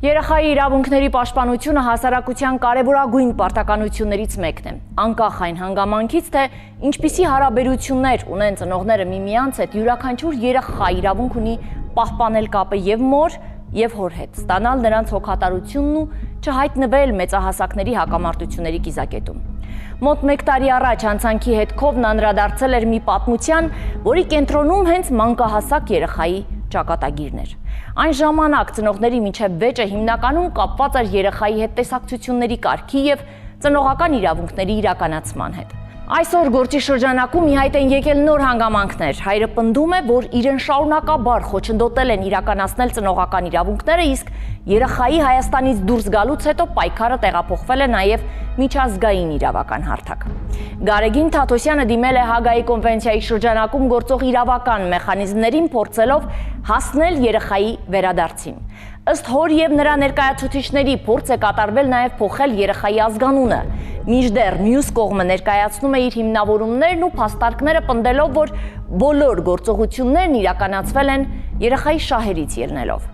Երեխայի իրավունքների պաշտպանությունը հասարակության կարևորագույն պարտականություններից մեկն է։ Անկախ այն հանգամանքից, թե ինչպիսի հարաբերություններ ունեն ծնողները միմյանց հետ, յուրաքանչյուր երեխա իրավունք ունի պահպանել կապը եւ մոր եւ հոր հետ, ստանալ նրանց հոգատարությունն ու չհայտնվել մեծահասակների հակամարտությունների կիզակետում։ Մոտ 1 տարի առաջ հանցանքի հետքով նա անդրադարձել էր մի պատմության, որի կենտրոնում հենց մանկահասակ երեխայի ճակատագիրն էր։ Այն ժամանակ ծնողների միջև վեճը հիմնականում կապված էր երեխայի հետ տեսակցությունների կարգի եւ ծնողական իրավունքների իրականացման հետ։ Այսօր գործի շրջանակում ի հայտ են եկել նոր հանգամանքներ։ Հայրը պնդում է, որ իրեն շարունակաբար խոչընդոտել են իրականացնել ծնողական իրավունքները, իսկ երեխայի Հայաստանից դուրս գալուց հետո պայքարը տեղափոխվել է նաև միջազգային իրավական հարթակ։ Գարեգին Թաթոսյանը դիմել է Հագայի կոնվենցիայի շրջանակում գործող իրավական մեխանիզմներին, փորձելով հասնել երեխայի վերադարձին։ Ըստ հոր եւ նրա ներկայացուցիչների փորձ է կատարվել նաև փոխել երեխայի ազգանունը։ Մինչդեռ մյուս կողմը ներկայացնում է իր հիմնավորումներն ու փաստարկները պնդելով, որ բոլոր գործողություններն իրականացվել են երեխայի շահերից ելնելով։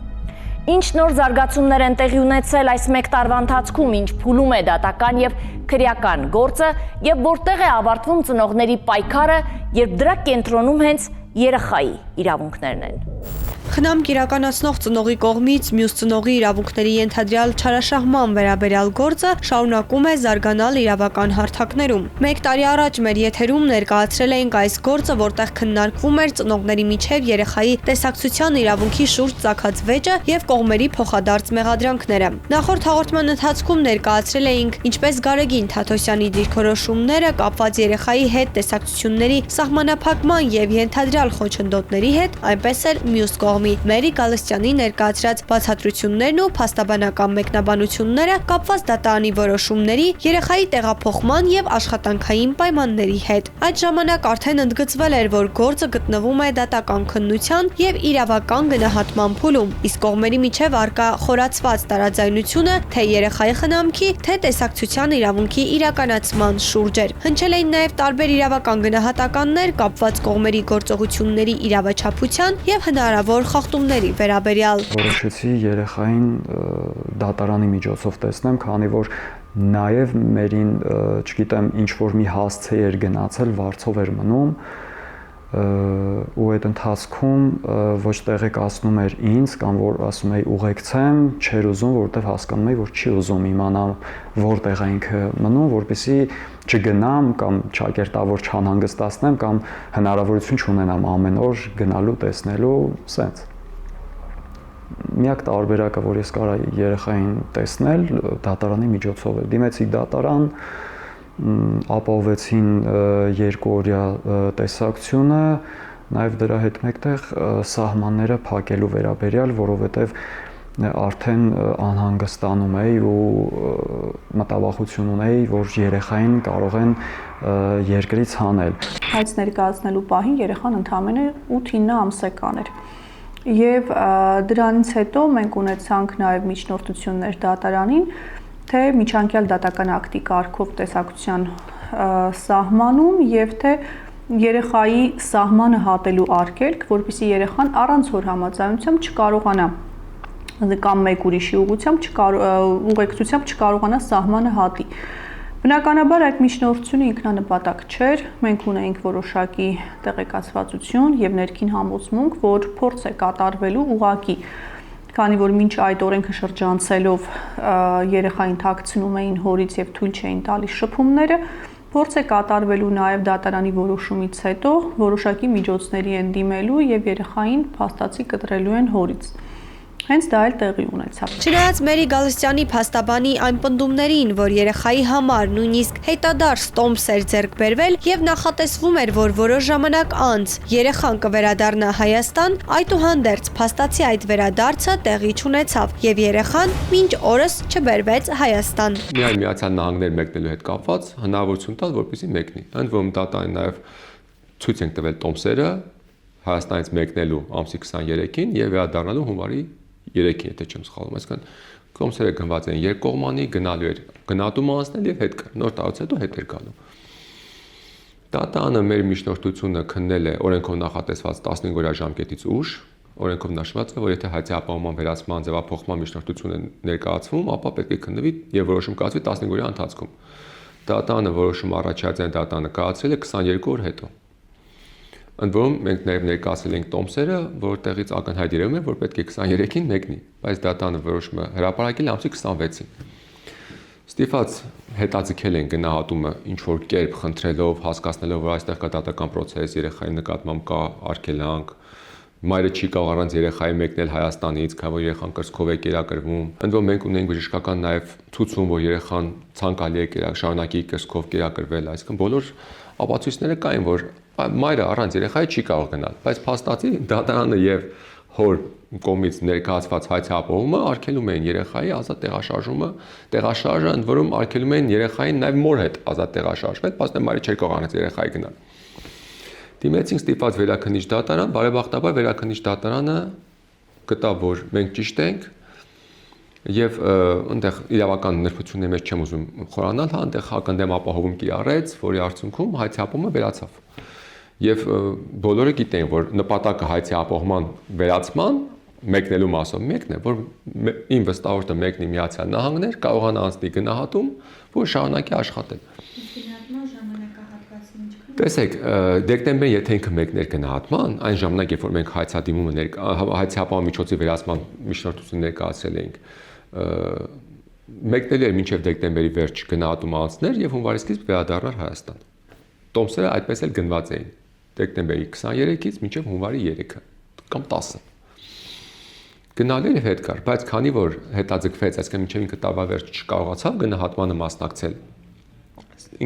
Ինչ նոր զարգացումներ են տեղի ունեցել այս 1 տարվա ընթացքում, ինչ փուլում է դատական եւ քրեական գործը եւ որտեղ է ավարտվում ծնողների պայքարը, երբ դրա կենտրոնում հենց երեխայի իրավունքներն են։ Խնամք իրականացնող ծնողի կողմից մյուս ծնողի իրավունքների ենթադրյալ չարաշահման վերաբերյալ գործը շարունակում է զարգանալ իրավական հարթակներում։ 1 տարի առաջ մեր եթերում ներկայացրել էինք այս գործը, որտեղ քննարկվում էր ծնողների միջև երեխայի տեսակցության իրավունքի շուրջ ծագած վեճը եւ կողմերի փոխադարձ մեղադրանքները։ Նախորդ հաղորդման ընթացքում ներկայացրել էինք ինչպես Գարեգին Թաթոսյանի դիրքորոշումները կապված երեխայի հետ տեսակցությունների սահմանափակման եւ ենթադրյալ խոչընդոտների հետ, այնպես էլ մյուս կողմի Մերի Գալստյանի ներկայացրած բացատրություններն ու փաստաբանական մեկնաբանությունները կապված դատարանի որոշումների, երեխայի տեղափոխման եւ աշխատանքային պայմանների հետ։ Այդ ժամանակ արդեն ընդգծվել էր, որ գործը գտնվում է դատական քննության եւ իրավական գնահատման փուլում, իսկ կողմերի միջև առկա խորացված տարաձայնությունը թե երեխայի խնամքի, թե տեսակցության իրավունքի իրականացման շուրջ էր։ Հնչել էին նաեւ տարբեր իրավական գնահատականներ կապված կողմերի գործողությունների իրավաչափության եւ հնարավոր խախտումների վերաբերյալ։ Որոշեցի երեխային դատարանի միջոցով տեսնեմ, քանի որ նաև մերին, չգիտեմ, ինչ որ մի հասցե էր գնացել, վարձով էր մնում, ու այդ ընթացքում ոչ տեղեկացնում էր ինձ կամ որ ասում էի ուղեկցեմ, չէր ուզում, որովհետև հասկանում էի, որ չի ուզում իմանալ որտեղ է ինքը մնում, որպեսզի չգնամ կամ ճակերտավոր չանհանգստացնեմ կամ հնարավորություն չունենամ ամեն օր գնալու, տեսնելու, սենց։ Միակ տարբերակը, որ ես կարա երեխային տեսնել, դատարանի միջոցով է։ Դիմեցի դատարան, ապահովեցին 2 օրյա տեսակցությունը, նաև դրա հետ մեկտեղ սահմանները փակելու վերաբերյալ, որովհետև արդեն անհանգստանում էի ու մտավախություն ունեի, որ երեխային կարող են երկրից հանել։ Հայց ներկայացնելու պահին երեխան ընդամենը 8-9 ամսական էր։ Եվ դրանից հետո մենք ունեցանք նաև միջնորդություններ դատարանին, թե միջանկյալ դատական ակտի կարգով տեսակցության սահմանում եւ թե երեխայի սահմանը հատելու արգելք, որպեսզի երեխան առանց հոր համաձայնության չկարողանա կամ մեկ ուրիշի ուղեկցությամբ չկարողանա սահմանը հատի։ Բնականաբար այդ միջնորդությունը ինքնանպատակ չէր, մենք ունեինք որոշակի տեղեկացվածություն եւ ներքին համոզմունք, որ փորձ է կատարվելու ուղղակի, քանի որ մինչ այդ օրենքը շրջանցելով երեխային թաքցնում էին հորից եւ թույլ չէին տալիս շփումները, փորձ է կատարվելու նաեւ դատարանի որոշումից հետո որոշակի միջոցների են դիմելու եւ երեխային փաստացի կտրելու են հորից։ Հենց դա էլ տեղի ունեցավ։ Չնայած Մերի Գալստյանի փաստաբանի այն պնդումներին, որ երեխայի համար նույնիսկ հետադարձ տոմս էր ձեռք բերվել եւ նախատեսվում էր, որ որոշ ժամանակ անց երեխան կվերադառնա Հայաստան, այդուհանդերձ փաստացի այդ վերադարձը տեղի չունեցավ եւ երեխան մինչ օրս չբերվեց Հայաստան։ Միայն Միացյալ Նահանգներ մեկնելու հետ կապված հնարավորություն տալ, որպեսզի մեկնի։ Ընդ որում դատարանը նաեւ ցույց ենք տվել տոմսերը Հայաստանից մեկնելու ամսի 23-ին եւ վերադառնալու հունվարի 3-ին, եթե չեմ սխալվում, այսինքն տոմսերը գնված են երկկողմանի, գնալու էր գնատում անցնել եւ հետ կա։ Նոր տարուց հետո հետ էր գալու։ Դատարանը մեր միջնորդությունը քննել է օրենքով նախատեսված 15 օրյա ժամկետից ուշ, օրենքով նշված է, որ եթե հայցի ապահովման վերացման ձևափոխման միջնորդություն է ներկայացվում, ապա պետք է քննվի եւ որոշում կայացվի 15 օրյա ընթացքում։ Դատանը որոշում առաջացան դատանը կայացրել է 22 օր հետո։ Ընդ որում մենք նաև ներկայացրել ենք տոմսերը, որտեղից ակնհայտ երևում է, որ պետք է 23-ին մեկնի, բայց դատանը որոշումը հրապարակել ամսի 26-ին։ Ստիպված հետաձգել են գնահատումը ինչ որ կերպ խնդրելով, հասկացնելով, որ այստեղ կա դատական process, երեխայի նկատմամբ կա արգելանք, մայրը չի կարող առանց երեխայի մեկնել Հայաստանից, քանի որ երեխան կրծքով է կերակրվում։ Ընդ որում մենք ունենք բժշկական նաև ցուցում, որ երեխան ցանկալի է շարունակի կրծքով կերակրվել, այսինքն բոլոր ապացույցները կային, որ մայրը առանց երեխայի չի կարող գնալ, բայց փաստացի դատարանը եւ հոր կողմից ներկայացված հայցի ապահովումը արգելում էին երեխայի ազատ տեղաշարժը, ընդ որում արգելում էին երեխային նաև մոր հետ ազատ տեղաշարժվել, բայց մայրը չէր կարող առանց երեխայի գնալ։ Դիմեցինք ստիպված վերաքննիչ դատարան, բարեբախտաբար վերաքննիչ դատարանը գտավ, որ մենք ճիշտ ենք եւ այնտեղ իրավական նրբությունների մեջ չեմ ուզում խորանալ, հա, այնտեղ հակընդդեմ ապահովում կիրառեց, որի արդյունքում հայցի ապահովումը վերացավ։ Եվ բոլորը գիտեն, որ նպատակը հայցի ապահովման վերացման մեկնելու մասով մեկն է, որ իմ վստահորդը մեկնի Միացյալ Նահանգներ, կարողանա անցնի գնահատում, որ շարունակի աշխատել։ Տեսեք, դեկտեմբերին եթե ինքը մեկներ գնահատման, այն ժամանակ, երբ որ մենք հայցադիմումը հայցի ապահովման միջոցի վերացման միջնորդություն ներկայացրել էինք, մեկնել էր մինչև դեկտեմբերի վերջ գնահատումը անցներ եւ հունվարի սկիզբ վերադառնար Հայաստան։ Տոմսերը այդպես էլ գնված էին դեկտեմբերի 23-ից մինչև հունվարի 3-ը կամ 10-ը։ Գնալու էր հետ կար, բայց քանի որ հետաձգվեց, այսինքն մինչև ինքը տարվա վերջ չկարողացավ գնահատմանը մասնակցել,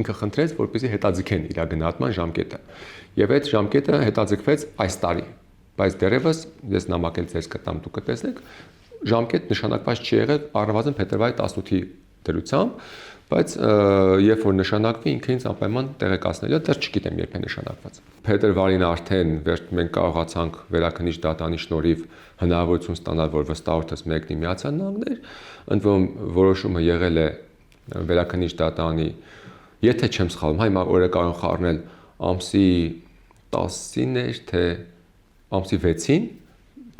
ինքը խնդրեց, որպեսզի հետաձգեն իր գնահատման ժամկետը։ Եւ այդ ժամկետը հետաձգվեց այս տարի, բայց դեռևս ես նամակել ձեզ կտամ, դուք կտեսնեք, ժամկետ նշանակված չի եղել առնվազն փետրվարի 18-ի դրությամբ, բայց երբ որ նշանակվի ինքը ինձ անպայման տեղեկացնել է, դեռ չգիտեմ երբ է նշանակված։ Փետրվարին արդեն մենք կարողացանք վերաքննիչ դատանի շնորհիվ հնարավորություն ստանալ, որ վստահորդս մեկնի Միացյալ Նահանգներ, ընդ որում որոշումը եղել է վերաքննիչ դատանի, եթե չեմ սխալվում, հիմա օրը կարող խառնել ամսի 10-ին էր, թե ամսի 6-ին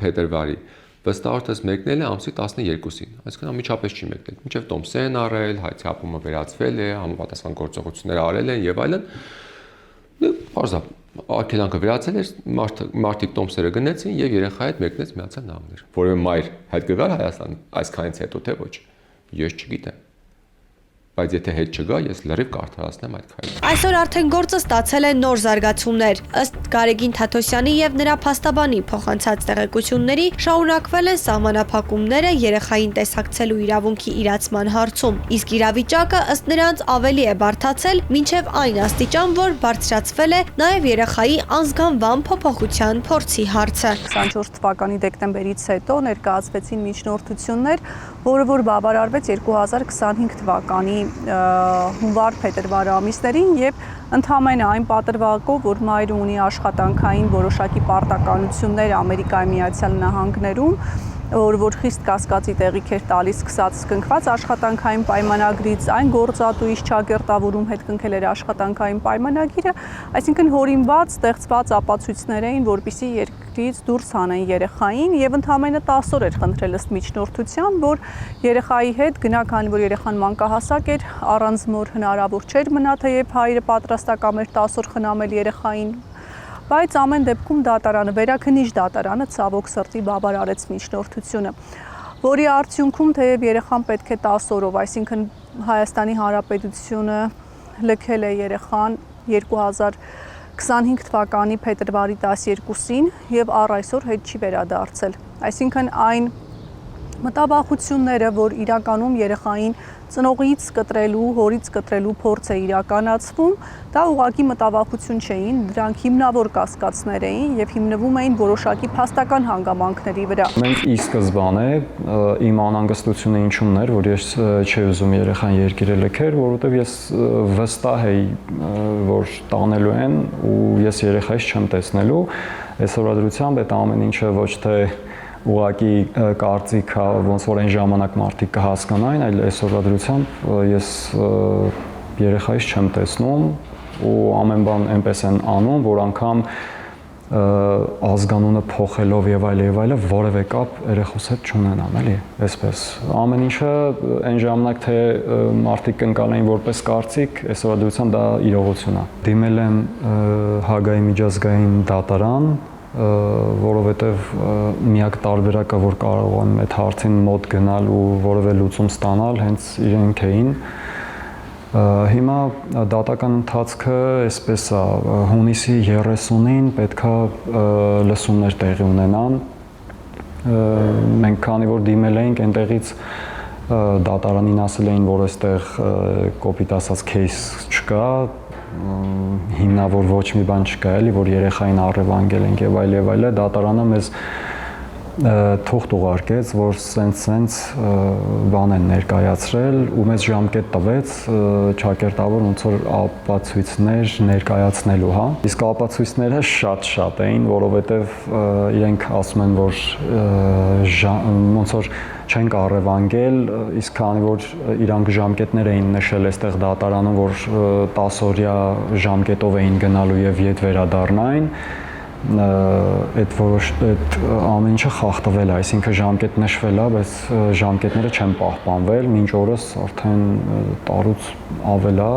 փետրվարի, վստահորդս մեկնել է ամսի 12-ին, այսինքն անմիջապես չի մեկնել, մինչև տոմսեր են արել, հայցի ապահովումը վերացվել է, համապատասխան գործողություններ արել են եւ այլն։ Պարզա արգելանքը վերացել էր, մարդիկ տոմսերը գնեցին եւ երեխայի հետ մեկնեց Միացյալ Նահանգներ։ Որևէ մայր հետ կգար Հայաստան այսքանից հետո թե ոչ, ես չգիտեմ։ Բայց եթե հետ չգա, ես լրիվ կարդարացնեմ այդ քայլը։ Այսօր արդեն գործը ստացել է նոր զարգացումներ։ Ըստ Գարեգին Թաթոսյանի եւ նրա փաստաբանի փոխանցած տեղեկությունների, շարունակվել են սահմանափակումները երեխային տեսակցելու իրավունքի իրացման հարցում, իսկ իրավիճակը ըստ նրանց ավելի է բարդացել, մինչև այն աստիճան, որ բարձրացվել է նաեւ երեխայի անզգանվան փոփոխության փորձի հարցը։ 24 թվականի դեկտեմբերից հետո ներկայացվեցին միջնորդություններ, որը որ բավարարվեց 2025 թվականի հունվար-փետրվար ամիսներին եւ ընդհանրապես այն պատրվակով, որ մայրը ունի աշխատանքային որոշակի պարտականություններ Ամերիկայի Միացյալ Նահանգներում, որ խիստ կասկածի տեղիք էր տալիս սկսած կնքված աշխատանքային պայմանագրից, այն գործատուից չագերտավորում հետ կնքել էր աշխատանքային պայմանագիրը, այսինքն հորինված ստեղծված ապացույցներ էին, որպիսի երկրից դուրս հանեն երեխային եւ ընդհանրապես 10 օր էր խնդրել ըստ միջնորդության, որ երեխայի հետ գնա, քանի որ երեխան մանկահասակ էր, առանց մոր հնարավոր չէր մնա, թեև հայրը պատրաստական էր 10 օր խնամել երեխային, բայց ամեն դեպքում դատարանը, վերաքննիչ դատարանը ցավոք սրտի բավարարեց միջնորդությունը, որի արդյունքում թեև երեխան պետք է 10 օրով, այսինքն Հայաստանի Հանրապետությունը լքել է երեխան 2025 թվականի փետրվարի 12-ին եւ առ այսօր հետ չի վերադարձել, այսինքն այն մտավախությունները, որ իրականում երեխային ծնողից կտրելու, հորից կտրելու փորձ է իրականացվում, դա ուղղակի մտավախություն չէին, դրանք հիմնավոր կասկածներ էին եւ հիմնվում էին որոշակի փաստական հանգամանքների վրա։ Մենք ի սկզբանե իմ անհանգստությունը ինչու՞մն էր, որ ես չէի ուզում երեխան երկիրը լքեր, որովհետեւ ես վստահ էի, որ տանելու են ու ես երեխայից չեմ տեսնելու, այսօրվա դրությամբ այդ ամեն ինչը ոչ թե ուղղակի կարծիք է, ոնց որ այն ժամանակ մարդիկ կհասկանային, այլ այսօրվա դրությամբ ես երեխայից չեմ տեսնում ու ամեն բան այնպես են անում, որ անգամ ազգանունը փոխելով եւ այլը որևէ կապ երեխուս հետ չունենան, էլի, այսպես։ Ամեն ինչը այն ժամանակ թե մարդիկ կընկալեին որպես կարծիք, այսօր դրության դա իրողություն է։ Դիմել եմ Հագայի միջազգային դատարան, որովհետեւ միակ տարբերակը, որ կարող եմ այդ հարցին մոտ գնալ ու որևէ լուծում ստանալ, հենց իրենք էին։ Հիմա դատական ընթացքը այսպես է, հունիսի 30-ին պետքա լսումներ տեղի ունենան։ Մենք քանի որ դիմել էինք, այնտեղից դատարանին ասել էին, որ այստեղ կոպիտ ասած кейս չկա, հիմնավոր ոչ մի բան չկա, էլի, որ երեխային առևանգել ենք եւ այլ, դատարանը մեզ թուղթ ուղարկեց, որ սենց բան են ներկայացրել ու մեզ ժամկետ տվեց ճակերտավոր ոնց որ ապացույցներ ներկայացնելու, հա։ Իսկ ապացույցները շատ էին, որովհետև իրենք ասում են, որ ոնց որ չենք առևանգել, իսկ քանի որ իրանք ժամկետներ էին նշել այստեղ դատարանում, որ 10 օրյա ժամկետով էին գնալու եւ ետ վերադառնային, այդ ամեն ինչը խախտվել է, այսինքն ժամկետ նշվել է, բայց ժամկետները չեն պահպանվել, մինչ օրս արդեն տարուց ավել է,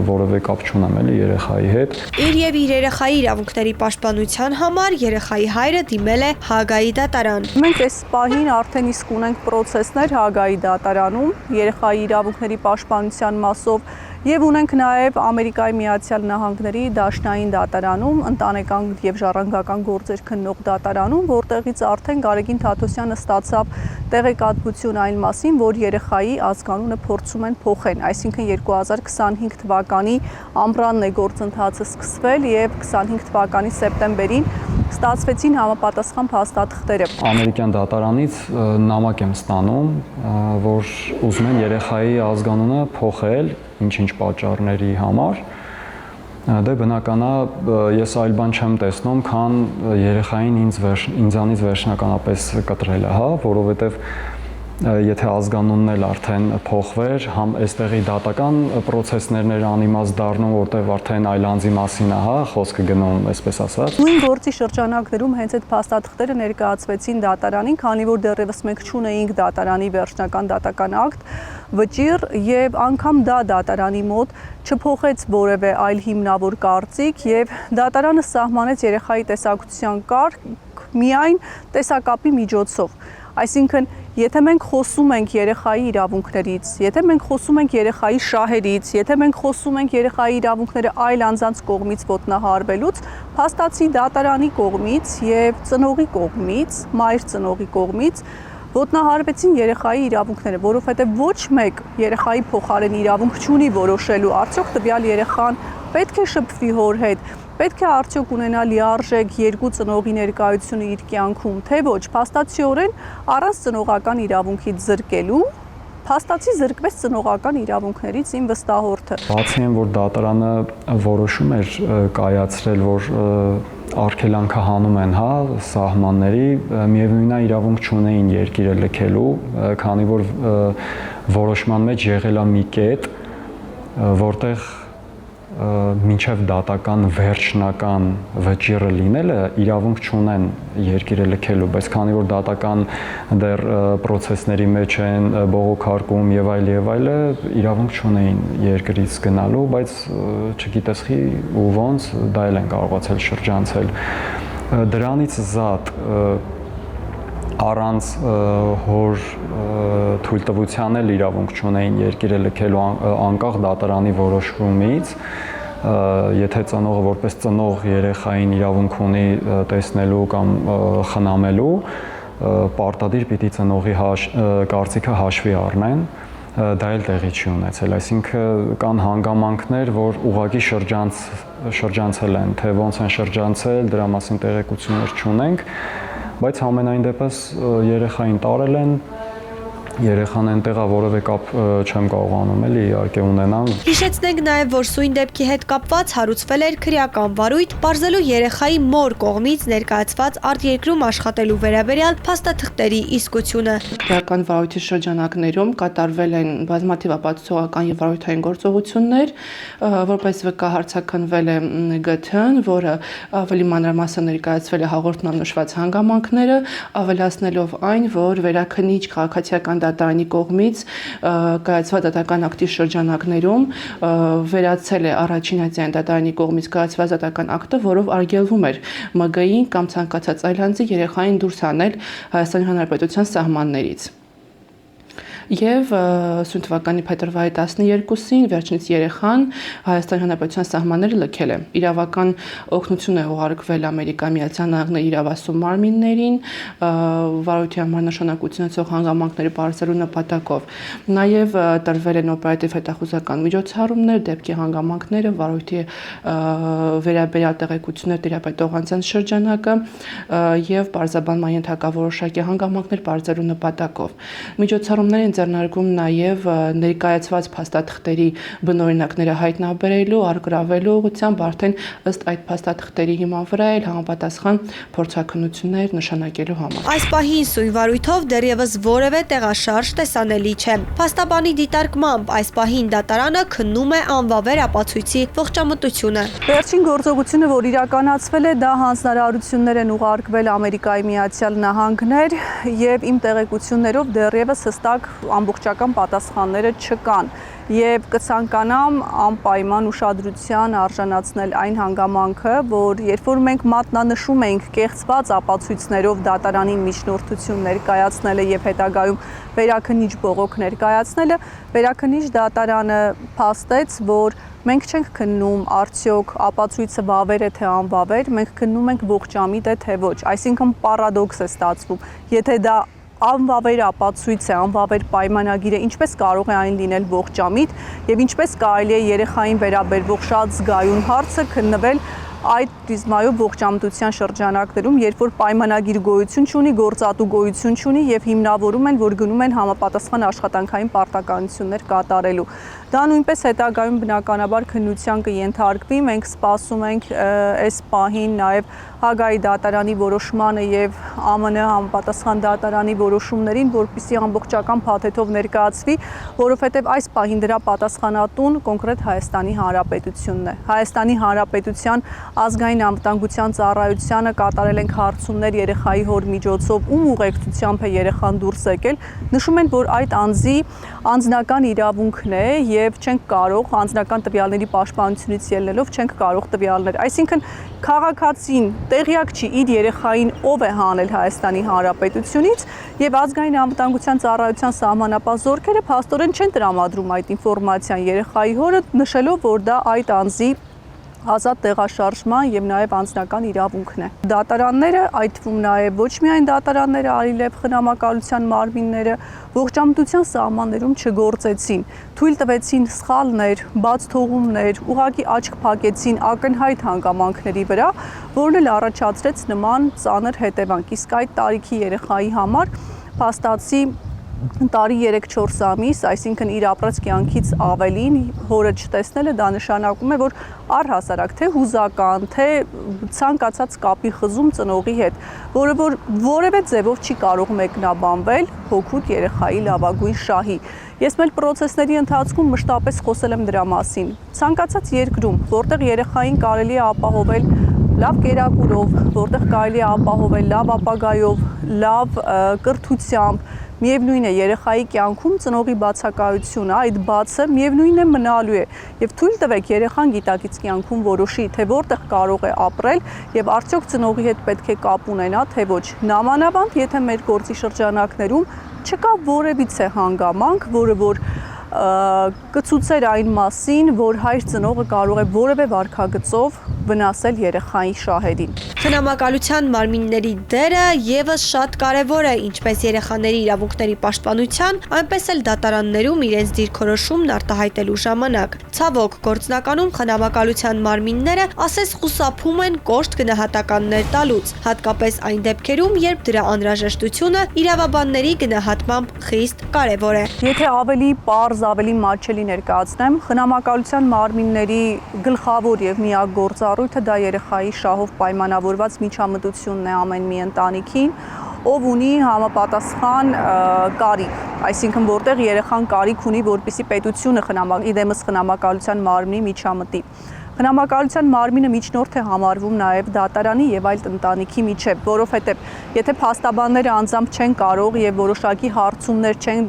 որևէ կապ չունեմ էլի երեխայի հետ։ Իր եւ իր երեխայի իրավունքների պաշտպանության համար երեխայի հայրը դիմել է Հագայի դատարան։ Մենք այս պահին արդեն իսկ ունենք պրոցեսներ Հագայի դատարանում երեխայի իրավունքների պաշտպանության մասով եւ ունենք նաեւ Ամերիկայի Միացյալ Նահանգների Դաշնային դատարանում, ընտանեկան եւ ժառանգական գործեր քննող դատարանում, որտեղից արդեն Գարեգին Թադոսյանը ստացավ տեղեկատվություն այն մասին, որ երեխայի ազգանունը փորձում են փոխեն, այսինքն 2025 թվականի ամռանն է գործընթացը սկսվել եւ 25 թվականի սեպտեմբերին ստացվեցին համապատասխան փաստաթղթերը։ Ամերիկյան դատարանից նամակ եմ ստանում, որ ուզում են երեխայի ազգանունը փոխել ինչ-ինչ պատճառների համար։ Դե բնական է, ես այլ բան չեմ տեսնում, քան երեխային ինձանից վերջնականապես կտրելը, հա, որովհետև եթե ազգանունն էլ արդեն փոխվեր, համ այստեղի դատական պրոցեսներն էր անիմաստ դառնում, որտեղ արդեն այլ անձի մասին է, հա, խոսքը գնում, այսպես ասած։ Նույն գործի շրջանակներում հենց այդ փաստաթղթերը ներկայացվեցին դատարանին, քանի որ դեռևս մենք չունեինք դատարանի վերջնական դատական ակտ, վճիռ եւ անգամ դա դատարանի մոտ չփոխեց որևէ այլ հիմնավոր կարծիք եւ դատարանը սահմանեց երեխայի տեսակցության կարգ միայն տեսակապի միջոցով։ Այսինքն, եթե մենք խոսում ենք երեխայի իրավունքներից, եթե մենք խոսում ենք երեխայի շահերից, եթե մենք խոսում ենք երեխայի իրավունքները այլ անձանց կողմից ոտնահարվելուց, փաստացի դատարանի կողմից եւ ծնողի կողմից, մայր ծնողի կողմից ոտնահարվեցին երեխայի իրավունքները, որովհետեւ ոչ մեկ երեխայի փոխարեն իրավունք չունի որոշելու արդյոք տվյալ երեխան պետք է շփվի հոր հետ, պետք է արդյոք ունենա լիարժեք երկու ծնողի ներկայությունը իր կյանքում, թե ոչ, փաստացիորեն առանց ծնողական իրավունքից զրկելու, փաստացի զրկվեց ծնողական իրավունքներից իմ վստահորդը։ Բացի այն, որ դատարանը որոշում էր կայացրել, որ արգելանքը հանում են, հա, սահմանների, միևնույն է իրավունք չունեին երկիրը լքելու, քանի որ որոշման մեջ եղել է մի կետ, որտեղ մինչև դատական վերջնական վճիռը լինելը իրավունք չունեն երկիրը լքելու, բայց քանի որ դատական դեռ պրոցեսների մեջ են բողոքարկում եւ այլը, իրավունք չունեին երկրից գնալու, բայց չգիտես խի ու ոնց դա էլ են կարողացել շրջանցել։ Դրանից զատ առանց հոր թույլտվության էլ իրավունք չունեին երկիրը լքելու անկախ դատարանի որոշումից, եթե ծնողը որպես ծնող երեխային իրավունք ունի տեսնելու կամ խնամելու, պարտադիր պիտի ծնողի կարծիքը հաշվի առնեն, դա էլ տեղի չի ունեցել, այսինքն կան հանգամանքներ, որ ուղղակի շրջանցել են, թե ոնց են շրջանցել, դրա մասին տեղեկություններ չունենք, բայց ամենայն դեպս երեխային տարել են, երեխան այնտեղա որևէ կապ չեմ կարողանում էլի իհարկե ունենամ։ Հիշեցնենք նաև, որ սույն դեպքի հետ կապված հարուցվել էր քրեական վարույթ, բարձելու երեխայի մոր կողմից ներկայացված արտերկրում աշխատելու վերաբերյալ փաստաթղթերի իսկությունը։ Քրեական վարույթի շրջանակներում կատարվել են բազմաթիվ ապացուցողական եւ վարույթային գործողություններ, որպես վկա հարցաքննվել է ԳԹ-ն, որը ավելի մանրամասն ներկայացվել է հաղորդմամբ նշված հանգամանքները, ավելացնելով այն, որ վերաքննիչ քաղաքացիական դատարանի կողմից կայացված դատական ակտի շրջանակներում վերացել է առաջին հատյան դատարանի կողմից կայացված դատական ակտը, որով արգելվում էր ՄԳ-ին կամ ցանկացած այլ անձի երեխային դուրս հանել Հայաստանի Հանրապետության սահմաններից։ Եվ սույն թվականի փետրվարի 12-ին վերջինս երեխան Հայաստանի Հանրապետության սահմանները լքել է։ Իրավական օգնություն է ուղարկվել Ամերիկայի Միացյալ Նահանգների իրավասու մարմիններին, վարույթի համար նշանակություն ունեցող հանգամանքները բարձրելու նպատակով։ Նաև տրվել են օպերատիվ հետախուզական միջոցառումներ, դեպքի հանգամանքները, վարույթի վերաբերյալ տեղեկություններ տիրապետող անձանց շրջանակը եւ բարձրաբանման ենթակա որոշակի հանգամանքներ բարձրելու նպատակով։ Միջոցառումները ձեռնարկում նաև ներկայացված փաստաթղթերի բնօրինակները հայտնաբերելու, առգրավելու ուղղությամբ արդեն ըստ այդ փաստաթղթերի հիման վրա էլ համապատասխան փորձաքննություններ նշանակելու համար։ Այս պահին սույն վարույթով դեռևս որևէ տեղաշարժ տեսանելի չէ։ Փաստաբանի դիտարկմամբ այս պահին դատարանը քննում է անվավեր ապացույցի ողջամտությունը։ Վերջին գործողությունը, որ իրականացվել է, դա հանձնարարություններ են ուղարկվել Ամերիկայի Միացյալ Նահանգներ եւ իմ տեղեկություններով դեռևս հստակ ամբողջական պատասխանները չկան եւ կցանկանամ անպայման ուշադրության արժանացնել այն հանգամանքը, որ երբ որ մենք մատնանշում ենք կեղծված ապացույցներով դատարանին միջնորդություն ներկայացնելը եւ հետագայում վերաքննիչ բողոք ներկայացնելը, վերաքննիչ դատարանը փաստեց, որ մենք չենք քննում արդյոք ապացույցը վավեր է թե անվավեր, մենք քննում ենք ողջամիտ է թե ոչ, այսինքն պարադոքս է ստացվում, եթե դա անվավեր ապացույց է, անվավեր պայմանագիր է, ինչպես կարող է այն լինել ողջամիտ եւ ինչպես կարելի է երեխային վերաբերվող շատ զգայուն հարցը քննվել այդ պրիզմայով ողջամտության շրջանակներում, երբ որ պայմանագիր գոյություն չունի, գործատու գոյություն չունի եւ հիմնավորում են, որ գնում են համապատասխան աշխատանքային պարտականություններ կատարելու։ Դա նույնպես հետագայում բնականաբար քննության կենթարկվի, մենք սպասում ենք այս պահին նաեւ Հագայի դատարանի որոշմանը եւ ԱՄՆ համապատասխան դատարանի որոշումներին, որպեսզի ամբողջական փաթեթով ներկայացվի, որովհետեւ այս պահին դրա պատասխանատուն կոնկրետ Հայաստանի Հանրապետությունն է։ Հայաստանի Հանրապետության ազգային անվտանգության ծառայությանը կատարել ենք հարցումներ երեխայի հոր միջոցով, ում ուղեկցությամբ է երեխան դուրս եկել, նշում են, որ այդ անձի անձնական իրավունքն է եւ չենք կարող անձնական տվյալների պաշտպանությունից ելնելով չենք կարող տվյալներ, այսինքն քաղաքացին տեղյակ չի իր երեխային ով է հանել Հայաստանի Հանրապետությունից եւ ազգային անվտանգության ծառայության սահմանապահ զորքերը փաստորեն չեն տրամադրում այդ ինֆորմացիան երեխայի հորը, նշելով, որ դա այդ անձի ազատ տեղաշարժման եւ նաեւ անձնական իրավունքն է։ Դատարանները, այդ թվում նաեւ ոչ միայն դատարանները, այլև խնամակալության մարմինները ողջամտության սահմաններում չգործեցին, թույլ տվեցին սխալներ, բաց թողումներ, ուղղակի աչք փակեցին ակնհայտ հանգամանքների վրա, որն էլ առաջացրեց նման ծանր հետևանք։ Իսկ այդ տարիքի երեխայի համար փաստացի տարի 3-4 ամիս, այսինքն իր ապրած կյանքից ավելին հորը չտեսնելը դա նշանակում է, որ առհասարակ թե հուզական, թե ցանկացած կապի խզում ծնողի հետ, որը որ որևէ ձևով չի կարող մեկնաբանվել հոգուտ երեխայի լավագույն շահի։ Ես մեր պրոցեսների ընթացքում մշտապես խոսել եմ դրա մասին։ Ցանկացած երկրում, որտեղ երեխային կարելի է ապահովել լավ կերակուրով, որտեղ կարելի է ապահովել լավ ապագայով, լավ կրթությամբ, միևնույն է երեխայի կյանքում ծնողի բացակայությունը, այդ բացը միևնույն է մնալու է եւ թույլ տվեք երեխան գիտակից կյանքում որոշի, թե որտեղ կարող է ապրել եւ արդյոք ծնողի հետ պետք է կապ ունենա, թե ոչ։ Նամանավանդ, եթե մեր գործի շրջանակներում չկա որևիցե հանգամանք, որը որ կցուցեր այն մասին, որ հայր ծնողը կարող է որևէ վարքագծով վնասել երեխայի շահերին։ Խնամակալության մարմինների դերը եւս շատ կարեւոր է ինչպես երեխաների իրավունքների պաշտպանության, այնպես էլ դատարաններում իրենց դիրքորոշումն արտահայտելու ժամանակ։ Ցավոք, գործնականում խնամակալության մարմինները ասես խուսափում են կոշտ գնահատականներ տալուց, հատկապես այն դեպքերում, երբ դրա անհրաժեշտությունը իրավաբանների գնահատմամբ խիստ կարեւոր է։ Եթե ավելի պարզ, ավելի մատչելի ներկայացնեմ, խնամակալության մարմինների գլխավոր եւ միակ գործառույթը դա երեխայի շահով պայմանավորված միջամտությունն է ամեն մի ընտանիքին, ով ունի համապատասխան կարիք, այսինքն որտեղ երեխան կարիք ունի, որպեսզի պետությունը իդեմս խնամակալության մարմնի միջամտի։ Խնամակալության մարմինը միջնորդ է համարվում նաև դատարանի եւ այլ ընտանիքի միջև, որովհետեւ եթե փաստաբանները անձամբ չեն կարող եւ որոշակի հարցումներ չեն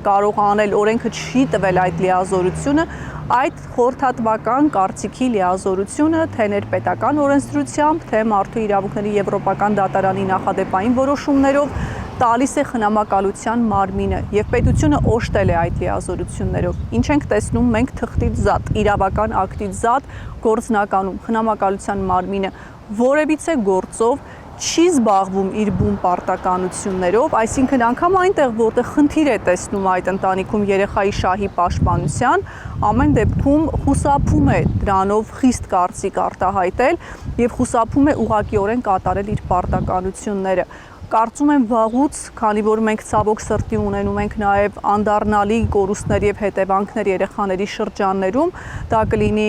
կարող անել, օրենքը չի տվել այդ լիազորությունը, այդ խորհրդատվական կարծիքի լիազորությունը թե ներպետական օրենսդրությամբ, թե մարդու իրավունքների եվրոպական դատարանի նախադեպային որոշումներով տալիս է խնամակալության մարմինը եւ պետությունը օժտել է այդ լիազորություններով։ Ինչ ենք տեսնում մենք թղթից զատ, իրավական ակտից զատ գործնականում խնամակալության մարմինը որևիցե գործով չի զբաղվում իր բուն պարտականություններով, այսինքն անգամ այնտեղ, որտեղ խնդիր է տեսնում այդ ընտանիքում երեխայի շահի պաշտպանության, ամեն դեպքում խուսափում է դրանով խիստ կարծիք արտահայտել եւ խուսափում է ուղղակիորեն կատարել իր պարտականությունները։ Կարծում եմ վաղուց, քանի որ մենք ցավոք սրտի ունենում ենք նաև անդառնալի կորուստներ եւ հետևանքներ երեխաների շրջաններում, դա կլինի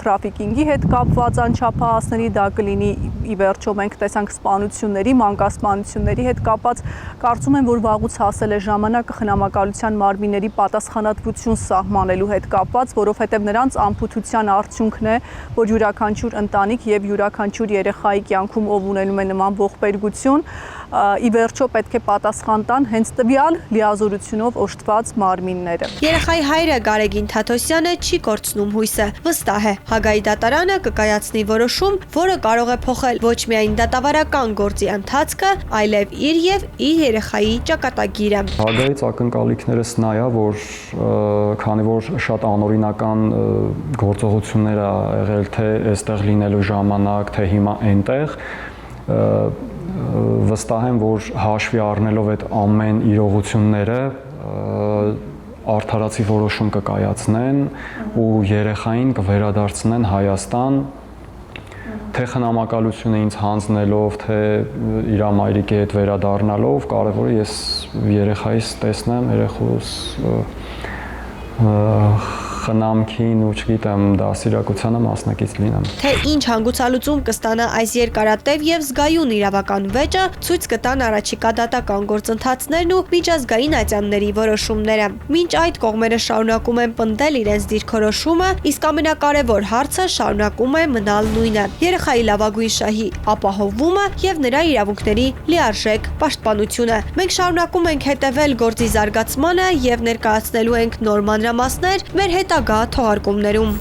թրաֆիկինգի հետ կապված անչափահասների, դա կլինի ի վերջո մենք տեսանք սպանությունների, մանկասպանությունների հետ կապված, կարծում եմ, որ վաղուց հասել է ժամանակը խնամակալության մարմինների պատասխանատվություն սահմանելու հետ կապված, որովհետեւ նրանց անփութության արդյունքն է, որ յուրաքանչյուր ընտանիք եւ յուրաքանչյուր երեխայի կյանքում ով ունենում է նման ողբերգություն, ի վերջո պետք է պատասխան տան հենց տվյալ լիազորությունով օժտված մարմինները։ Երեխայի հայրը Գարեգին Թաթոսյանը չի կորցնում հույսը, վստահ է, Հագայի դատարանը կկայացնի որոշում, որը կարող է փոխել ոչ միայն դատավարական գործի ընթացքը, այլև իր եւ իր երեխայի ճակատագիրը։ Հագայից ակնկալիքներս նա է, որ քանի որ շատ անօրինական գործողություններ ա եղել թե այստեղ լինելու ժամանակ, թե հիմա այնտեղ, վստահ եմ, որ հաշվի առնելով այդ ամեն իրողությունները արդարացի որոշում կկայացնեն ու երեխային կվերադարձնեն Հայաստան, թե խնամակալությունը ինձ հանձնելով, թե իր մայրիկի հետ վերադառնալով, կարևորը ես երեխայիս տեսնեմ, երեխուս խնամքին ու չգիտեմ դասիրակությանը մասնակից լինեմ։ Թե ինչ հանգուցալուծում կստանա այս երկարատև եւ զգայուն իրավական վեճը, ցույց կտան առաջիկա դատական գործընթացներն ու միջազգային ատյանների որոշումները։ Մինչ այդ կողմերը շարունակում են պնդել իրենց դիրքորոշումը, իսկ ամենակարևոր հարցը շարունակում է մնալ նույնը՝ երեխայի լավագույն շահի ապահովումը եւ նրա իրավունքների լիարժեք պաշտպանությունը։ Մենք շարունակում ենք հետևել գործի զարգացմանը եւ ներկայացնելու ենք նոր մանրամասներ մեր հետագա թողարկումներում։